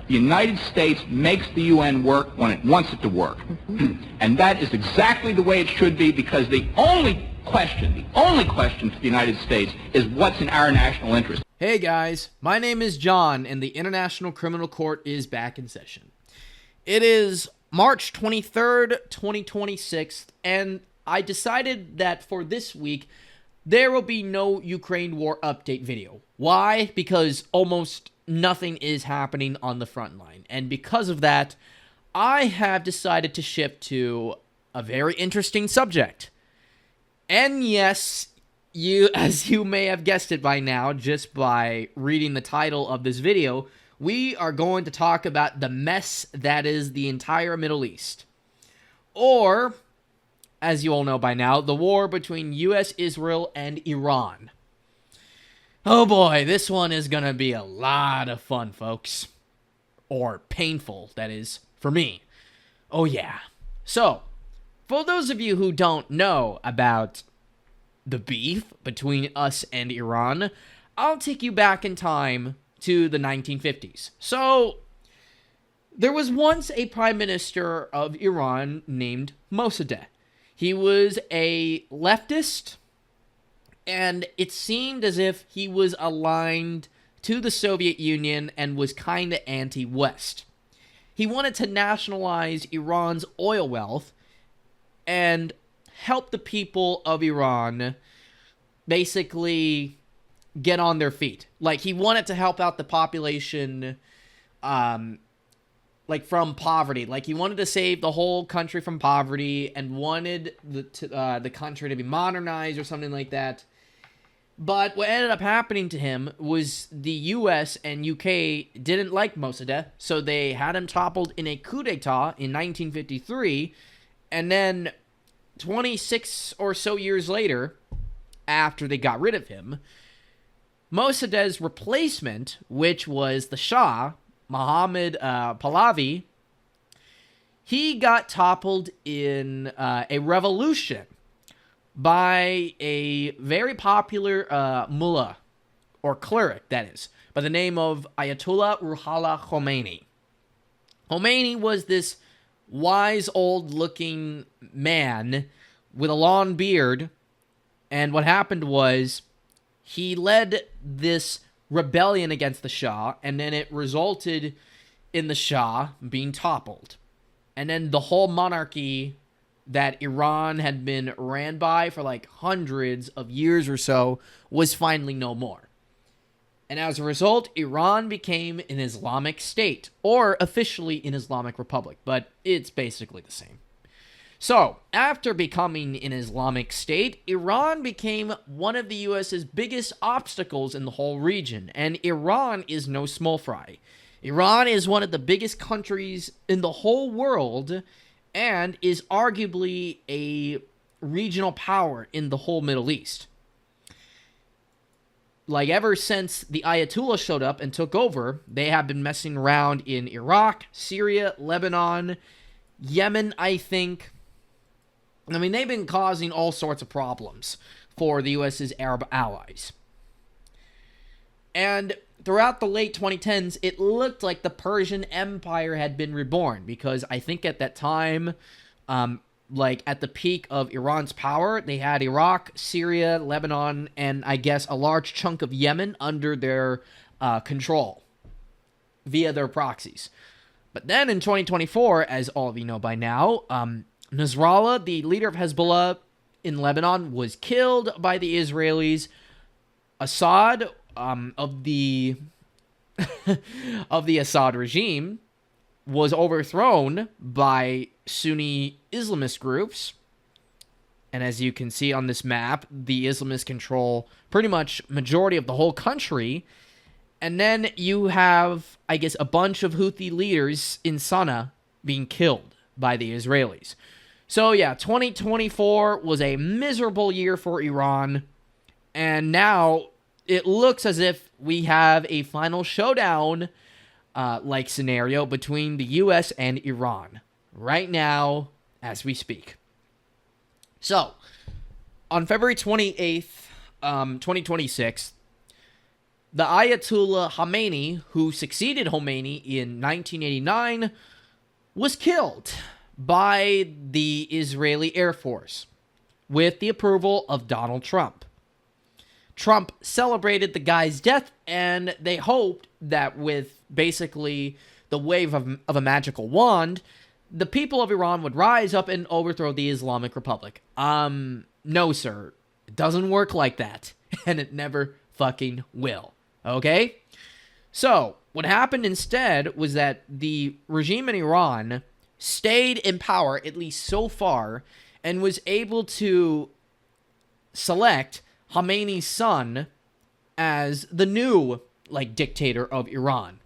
The United States makes the UN work when it wants it to work. And that is exactly the way it should be, because the only question for the United States is what's in our national interest. Hey guys, my name is John, and the International Criminal Court is back in session. It is March 23rd, 2026, and I decided that for this week, there will be no Ukraine war update video. Why? Because almost nothing is happening on the front line. And because of that, I have decided to shift to a very interesting subject. And yes, as you may have guessed it by now, just by reading the title of this video, we are going to talk about the mess that is the entire Middle East. Or, as you all know by now, the war between US, Israel, and Iran. Oh boy, this one is gonna be a lot of fun, folks. Or painful, that is, for me. Oh yeah. So, for those of you who don't know about the beef between us and Iran, I'll take you back in time to the 1950s. So, there was once a prime minister of Iran named Mossadegh. He was a leftist, and it seemed as if he was aligned to the Soviet Union and was kind of anti-West. He wanted to nationalize Iran's oil wealth and help the people of Iran basically get on their feet. Like, he wanted to help out the population, from poverty. Like, he wanted to save the whole country from poverty and wanted the country to be modernized or something like that. But what ended up happening to him was the US and UK didn't like Mossadegh, so they had him toppled in a coup d'etat in 1953, and then 26 or so years later, after they got rid of him, Mossadegh's replacement, which was the Shah, Mohammad Pahlavi, he got toppled in a revolution by a very popular mullah, or cleric, that is, by the name of Ayatollah Ruhollah Khomeini. Khomeini was this wise, old-looking man with a long beard, and what happened was he led this rebellion against the Shah, and then it resulted in the Shah being toppled. And then the whole monarchy that Iran had been ran by for like hundreds of years or so was finally no more. And as a result, Iran became an Islamic state, or officially an Islamic republic, but it's basically the same. So, after becoming an Islamic state, Iran became one of the US's biggest obstacles in the whole region, and Iran is no small fry. Iran is one of the biggest countries in the whole world, and is arguably a regional power in the whole Middle East. Like, ever since the Ayatollah showed up and took over, they have been messing around in Iraq, Syria, Lebanon, Yemen, I think. I mean, they've been causing all sorts of problems for the US's Arab allies. And throughout the late 2010s, it looked like the Persian Empire had been reborn, because I think at that time, at the peak of Iran's power, they had Iraq, Syria, Lebanon, and I guess a large chunk of Yemen under their control via their proxies. But then in 2024, as all of you know by now, Nasrallah, the leader of Hezbollah in Lebanon, was killed by the Israelis. Assad, of the Assad regime, was overthrown by Sunni Islamist groups. And as you can see on this map, the Islamists control pretty much majority of the whole country. And then you have, I guess, a bunch of Houthi leaders in Sana'a being killed by the Israelis. So yeah, 2024 was a miserable year for Iran, and now it looks as if we have a final showdown scenario between the US and Iran right now as we speak. So, on February 28th, 2026, the Ayatollah Khomeini, who succeeded Khomeini in 1989, was killed by the Israeli Air Force with the approval of Donald Trump. Trump celebrated the guy's death, and they hoped that with basically the wave of a magical wand, the people of Iran would rise up and overthrow the Islamic Republic. No, sir. It doesn't work like that, and it never fucking will. Okay? So, what happened instead was that the regime in Iran stayed in power, at least so far, and was able to select Khomeini's son as the new, dictator of Iran.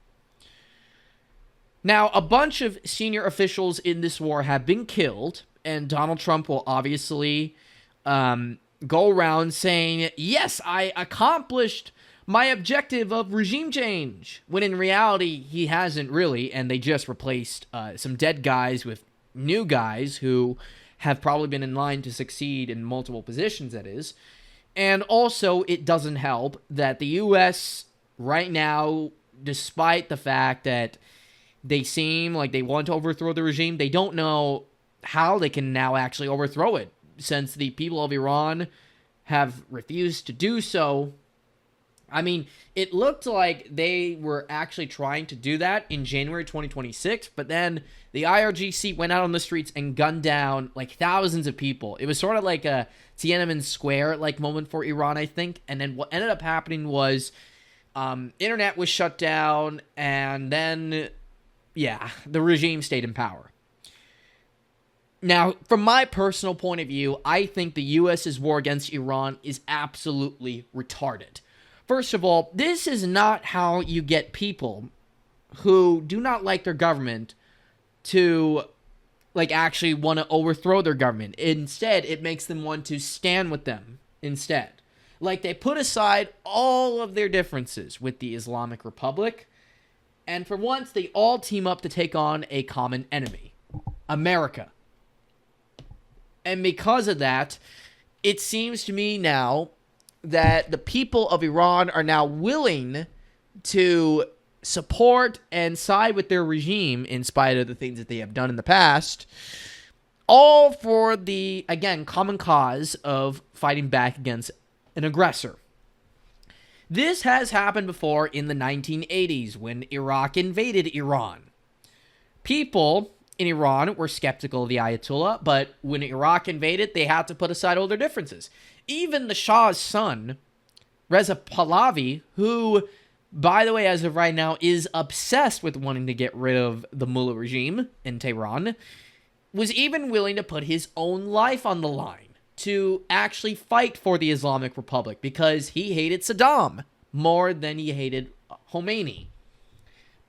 Now, a bunch of senior officials in this war have been killed, and Donald Trump will obviously go around saying, yes, I accomplished my objective of regime change, when in reality, he hasn't really, and they just replaced some dead guys with new guys who have probably been in line to succeed in multiple positions, that is. And also, it doesn't help that the U.S. right now, despite the fact that they seem like they want to overthrow the regime, they don't know how they can now actually overthrow it, since the people of Iran have refused to do so. I mean, it looked like they were actually trying to do that in January 2026, but then the IRGC went out on the streets and gunned down thousands of people. It was sort of like a Tiananmen Square moment for Iran, I think. And then what ended up happening was internet was shut down, and then, the regime stayed in power. Now, from my personal point of view, I think the U.S.'s war against Iran is absolutely retarded. First of all, this is not how you get people who do not like their government to, actually want to overthrow their government. Instead, it makes them want to stand with them instead. They put aside all of their differences with the Islamic Republic, and for once, they all team up to take on a common enemy, America. And because of that, it seems to me now that the people of Iran are now willing to support and side with their regime in spite of the things that they have done in the past, all for the, again, common cause of fighting back against an aggressor. This has happened before in the 1980s when Iraq invaded Iran. People in Iran were skeptical of the Ayatollah, but when Iraq invaded, they had to put aside all their differences. Even the Shah's son, Reza Pahlavi, who, by the way, as of right now, is obsessed with wanting to get rid of the Mullah regime in Tehran, was even willing to put his own life on the line to actually fight for the Islamic Republic because he hated Saddam more than he hated Khomeini.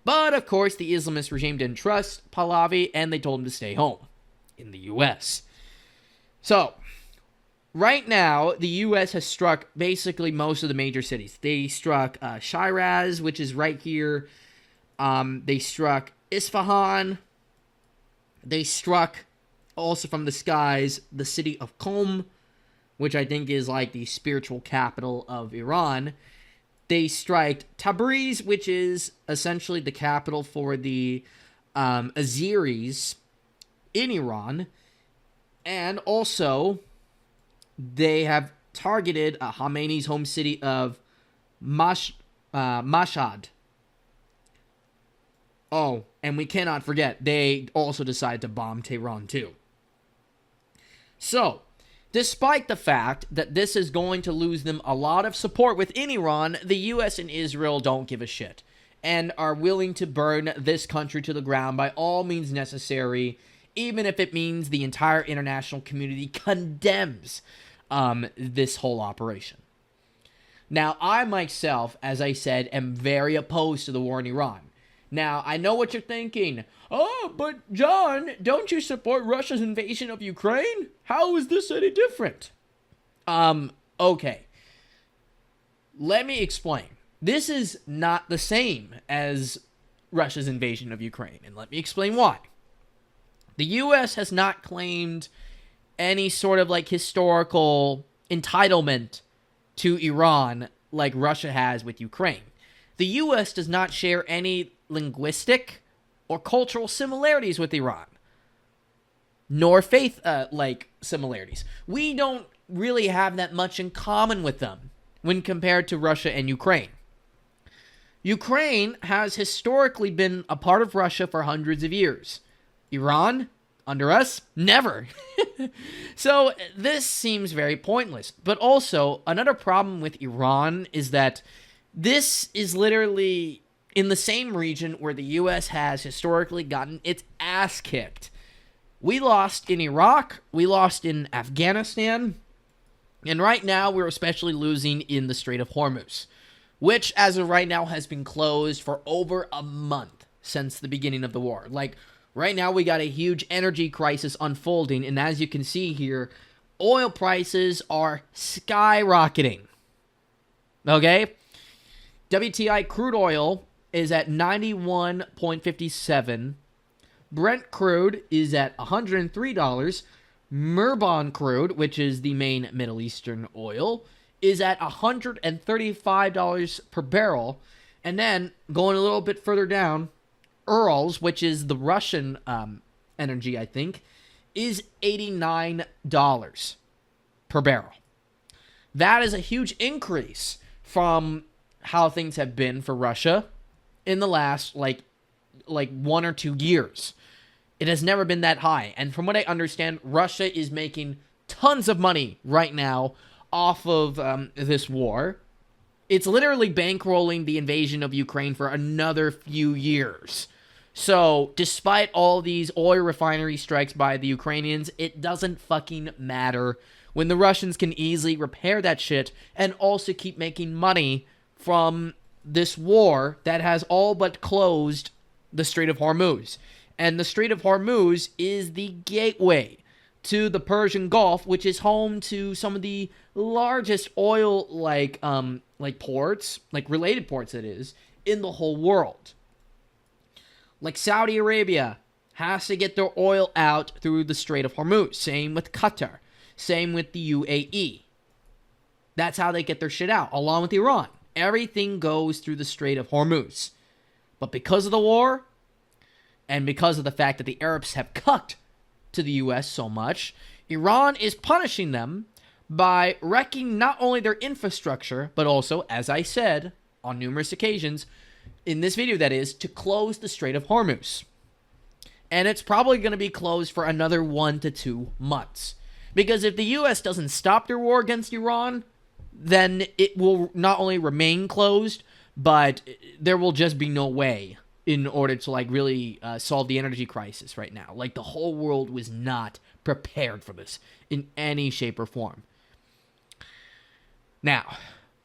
But, of course, the Islamist regime didn't trust Pahlavi, and they told him to stay home in the U.S. So, right now, the U.S. has struck basically most of the major cities. They struck Shiraz, which is right here. They struck Isfahan. They struck, also from the skies, the city of Qom, which I think is the spiritual capital of Iran. They strike Tabriz, which is essentially the capital for the Azeris in Iran. And also, they have targeted Khomeini's home city of Mashhad. Oh, and we cannot forget, they also decided to bomb Tehran too. So, despite the fact that this is going to lose them a lot of support within Iran, the U.S. and Israel don't give a shit and are willing to burn this country to the ground by all means necessary, even if it means the entire international community condemns this whole operation. Now, I myself, as I said, am very opposed to the war in Iran. Now, I know what you're thinking. Oh, but John, don't you support Russia's invasion of Ukraine? How is this any different? Okay. Let me explain. This is not the same as Russia's invasion of Ukraine, and let me explain why. The U.S. has not claimed any sort of historical entitlement to Iran like Russia has with Ukraine. the U.S. does not share any linguistic or cultural similarities with Iran, nor faith similarities. We don't really have that much in common with them when compared to Russia and Ukraine. Ukraine has historically been a part of Russia for hundreds of years. Iran, under us, never. So this seems very pointless. But also, another problem with Iran is that this is literally in the same region where the U.S. has historically gotten its ass kicked. We lost in Iraq, we lost in Afghanistan, and right now we're especially losing in the Strait of Hormuz, which as of right now has been closed for over a month since the beginning of the war. Like, right now we got a huge energy crisis unfolding, and as you can see here, oil prices are skyrocketing. Okay? WTI crude oil is at 91.57. Brent crude is at $103. Murban crude, which is the main Middle Eastern oil, is at $135 per barrel. And then, going a little bit further down, Urals, which is the Russian energy, I think, is $89 per barrel. That is a huge increase from how things have been for Russia in the last, like 1 or 2 years. It has never been that high. And from what I understand, Russia is making tons of money right now off of this war. It's literally bankrolling the invasion of Ukraine for another few years. So, despite all these oil refinery strikes by the Ukrainians, it doesn't fucking matter when the Russians can easily repair that shit and also keep making money from this war that has all but closed the Strait of Hormuz. And the Strait of Hormuz is the gateway to the Persian Gulf, which is home to some of the largest oil ports, related ports that is, in the whole world. Like Saudi Arabia has to get their oil out through the Strait of Hormuz. Same with Qatar. Same with the UAE. That's how they get their shit out, along with Iran. Everything goes through the Strait of Hormuz. But because of the war, and because of the fact that the Arabs have cucked to the U.S. so much, Iran is punishing them by wrecking not only their infrastructure, but also, as I said on numerous occasions, in this video that is, to close the Strait of Hormuz. And it's probably going to be closed for another 1 to 2 months. Because if the U.S. doesn't stop their war against Iran, then it will not only remain closed, but there will just be no way in order to really solve the energy crisis right now. Like, the whole world was not prepared for this in any shape or form. Now,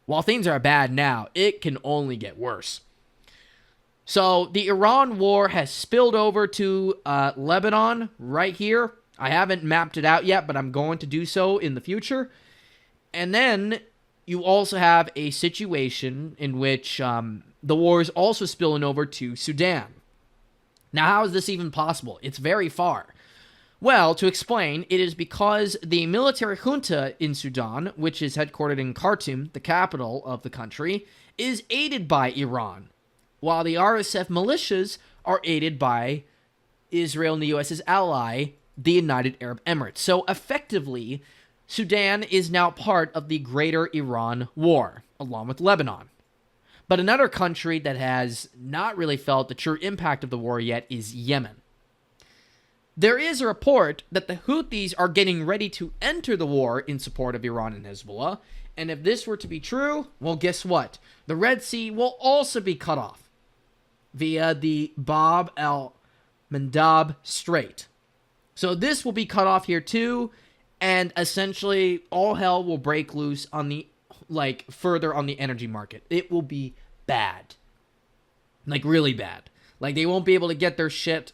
while things are bad now, it can only get worse. So, the Iran war has spilled over to Lebanon right here. I haven't mapped it out yet, but I'm going to do so in the future. And then you also have a situation in which the war is also spilling over to Sudan. Now, how is this even possible? It's very far. Well, to explain, it is because the military junta in Sudan, which is headquartered in Khartoum, the capital of the country, is aided by Iran, while the RSF militias are aided by Israel and the U.S.'s ally, the United Arab Emirates. So, effectively, Sudan is now part of the greater Iran war, along with Lebanon. But another country that has not really felt the true impact of the war yet is Yemen. There is a report that the Houthis are getting ready to enter the war in support of Iran and Hezbollah, and if this were to be true, well, guess what? The Red Sea will also be cut off via the Bab el-Mandab Strait. So this will be cut off here too, and essentially all hell will break loose on the further on the energy market. It will be bad. Really bad. They won't be able to get their shit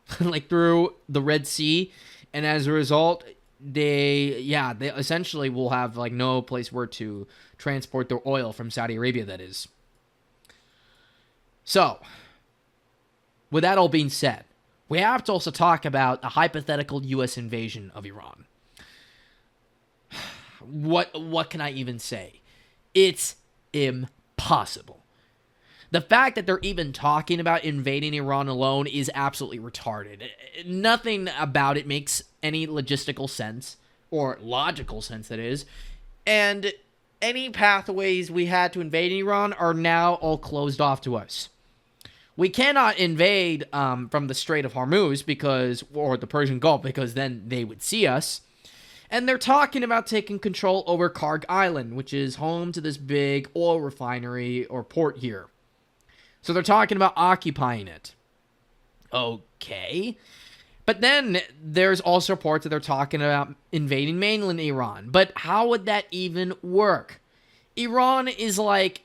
through the Red Sea, and as a result, they essentially will have no place where to transport their oil from Saudi Arabia, that is. So, with that all being said, we have to also talk about a hypothetical U.S. invasion of Iran. What can I even say? It's impossible. The fact that they're even talking about invading Iran alone is absolutely retarded. Nothing about it makes any logistical sense, or logical sense, that is. And any pathways we had to invade Iran are now all closed off to us. We cannot invade from the Strait of Hormuz or the Persian Gulf, because then they would see us. And they're talking about taking control over Karg Island, which is home to this big oil refinery or port here. So they're talking about occupying it. Okay. But then there's also reports that they're talking about invading mainland Iran. But how would that even work? Iran is like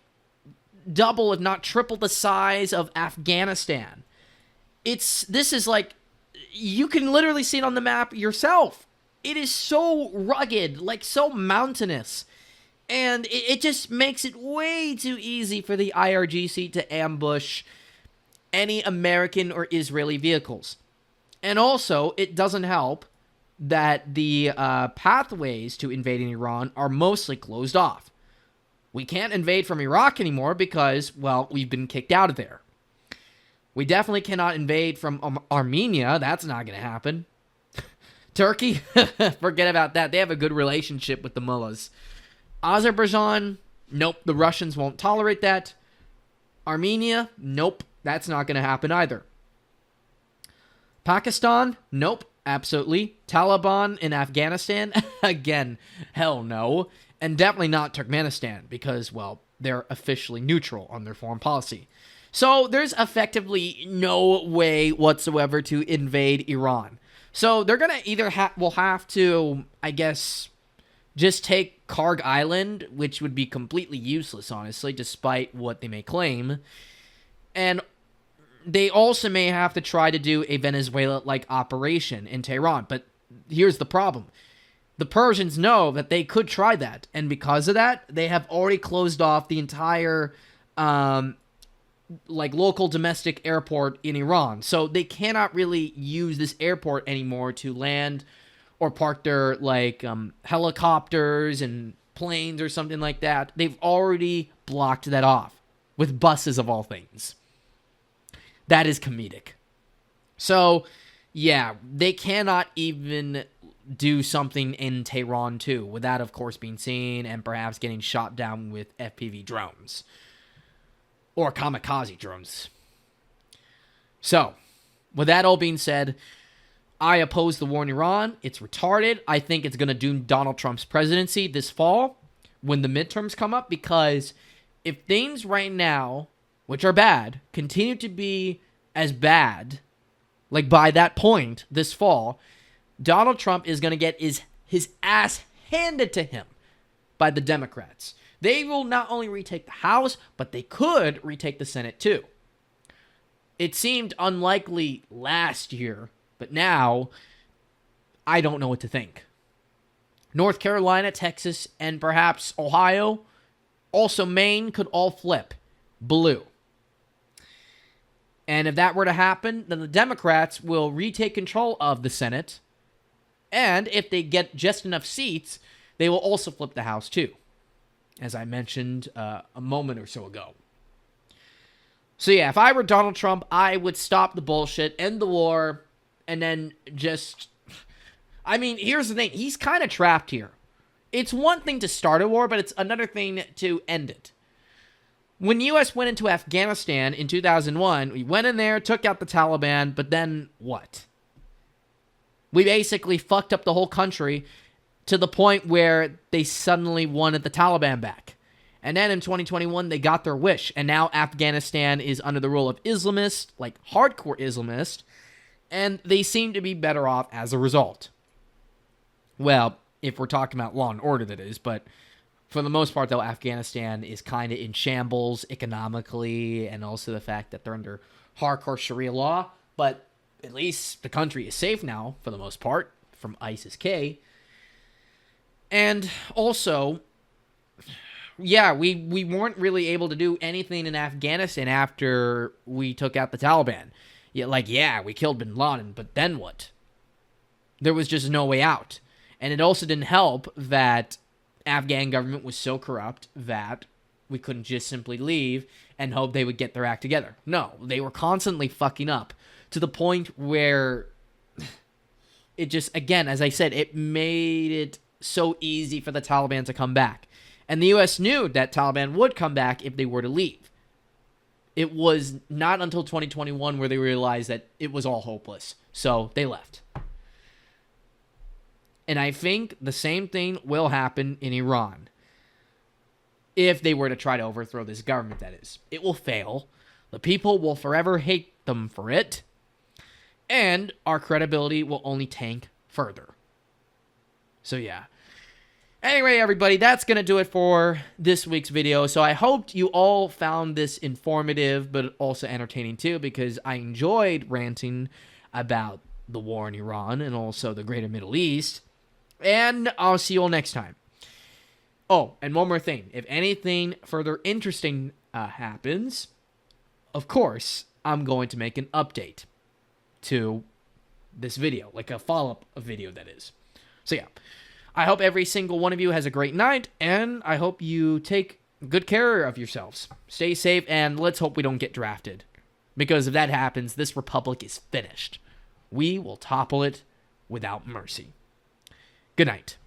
double, if not triple, the size of Afghanistan. This is like, you can literally see it on the map yourself. It is so rugged, like so mountainous. And it just makes it way too easy for the IRGC to ambush any American or Israeli vehicles. And also, it doesn't help that the pathways to invading Iran are mostly closed off. We can't invade from Iraq anymore because, well, we've been kicked out of there. We definitely cannot invade from Armenia. That's not going to happen. Turkey? Forget about that. They have a good relationship with the mullahs. Azerbaijan? Nope. The Russians won't tolerate that. Armenia? Nope. That's not going to happen either. Pakistan? Nope. Absolutely. Taliban in Afghanistan? Again, hell no. And definitely not Turkmenistan because, well, they're officially neutral on their foreign policy. So there's effectively no way whatsoever to invade Iran. So they're going to either will have to, I guess, just take Karg Island, which would be completely useless, honestly, despite what they may claim. And they also may have to try to do a Venezuela-like operation in Tehran. But here's the problem. The Persians know that they could try that. And because of that, they have already closed off the entire local domestic airport in Iran. So they cannot really use this airport anymore to land or park their helicopters and planes or something like that. They've already blocked that off with buses of all things. That is comedic. So, yeah, they cannot even do something in Tehran too, without, of course, being seen and perhaps getting shot down with FPV drones. Or kamikaze drones. So, with that all being said, I oppose the war in Iran. It's retarded. I think it's going to doom Donald Trump's presidency this fall when the midterms come up, because if things right now, which are bad, continue to be as bad, like by that point this fall, Donald Trump is going to get his ass handed to him by the Democrats. They will not only retake the House, but they could retake the Senate too. It seemed unlikely last year, but now I don't know what to think. North Carolina, Texas, and perhaps Ohio, also Maine, could all flip blue. And if that were to happen, then the Democrats will retake control of the Senate. And if they get just enough seats, they will also flip the House too, as I mentioned a moment or so ago. So yeah, if I were Donald Trump, I would stop the bullshit, end the war, and then just... I mean, here's the thing. He's kind of trapped here. It's one thing to start a war, but it's another thing to end it. When the U.S. went into Afghanistan in 2001, we went in there, took out the Taliban, but then what? We basically fucked up the whole country to the point where they suddenly wanted the Taliban back. And then in 2021, they got their wish. And now Afghanistan is under the rule of Islamists, like hardcore Islamists, and they seem to be better off as a result. Well, if we're talking about law and order, that is. But for the most part, though, Afghanistan is kind of in shambles economically, and also the fact that they're under hardcore Sharia law. But at least the country is safe now, for the most part, from ISIS-K. And also, yeah, we weren't really able to do anything in Afghanistan after we took out the Taliban. Yeah, we killed bin Laden, but then what? There was just no way out. And it also didn't help that Afghan government was so corrupt that, we couldn't just simply leave and hope they would get their act together. No, they were constantly fucking up to the point where it just, again, as I said, it made it so easy for the Taliban to come back. And the U.S. knew that Taliban would come back if they were to leave. It was not until 2021 where they realized that it was all hopeless. So they left. And I think the same thing will happen in Iran. If they were to try to overthrow this government, that is. It will fail. The people will forever hate them for it. And our credibility will only tank further. So yeah. Anyway, everybody, that's going to do it for this week's video. So I hope you all found this informative, but also entertaining too, because I enjoyed ranting about the war in Iran and also the greater Middle East. And I'll see you all next time. Oh, and one more thing. If anything further interesting happens, of course, I'm going to make an update to this video, like a follow-up video, that is. So yeah. I hope every single one of you has a great night, and I hope you take good care of yourselves. Stay safe, and let's hope we don't get drafted. Because if that happens, this republic is finished. We will topple it without mercy. Good night.